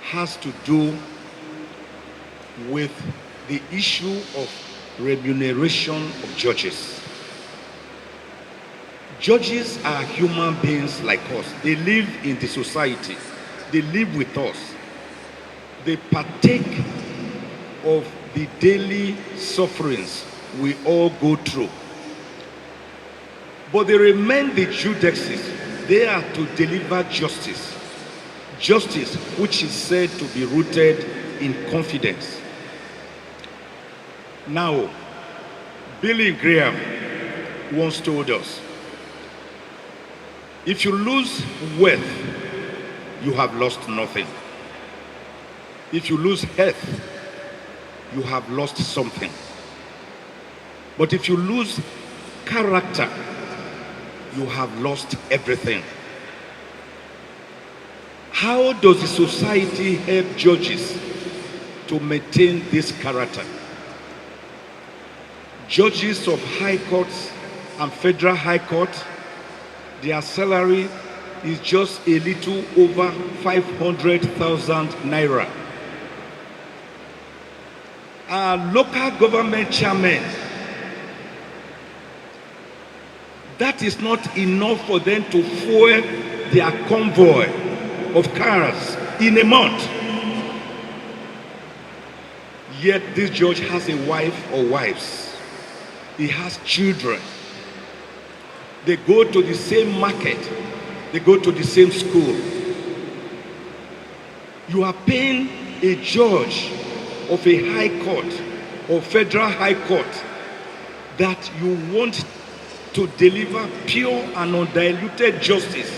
has to do with the issue of remuneration of judges. Judges are human beings like us. They live in the society. They live with us. They partake of the daily sufferings we all go through. But they remain the judexes. They are to deliver justice. Justice which is said to be rooted in confidence. Now, Billy Graham once told us, if you lose wealth, you have lost nothing. If you lose health, you have lost something. But if you lose character, you have lost everything. How does the society help judges to maintain this character? Judges of high courts and federal high court, their salary is just a little over 500,000 naira. Our local government chairmen, that is not enough for them to fuel their convoy of cars in a month. Yet this judge has a wife or wives. He has children. They go to the same market. They go to the same school. You are paying a judge of a high court or federal high court that you want to deliver pure and undiluted justice,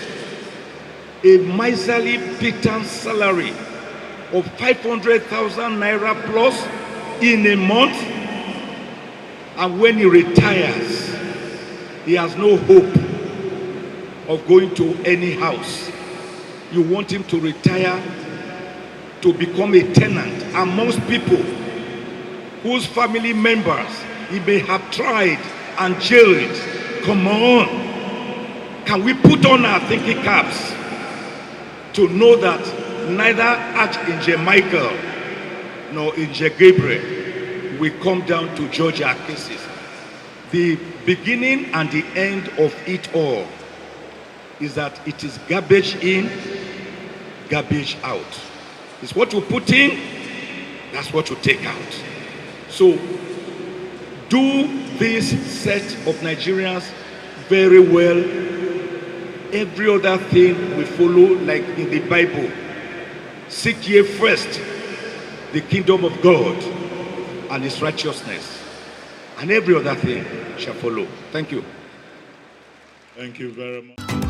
a miserly pittance salary of 500,000 naira plus in a month, and when he retires, he has no hope of going to any house. You want him to retire to become a tenant amongst people whose family members he may have tried and jailed. Come on. Can we put on our thinking caps to know that neither Archangel Michael nor Angel Gabriel will come down to judge our cases? The beginning and the end of it all is that it is garbage in, garbage out. It's what you put in, that's what you take out. So do this set of Nigerians very well. Every other thing we follow, like in the Bible. Seek ye first the kingdom of God and his righteousness, and every other thing shall follow. Thank you. Thank you very much.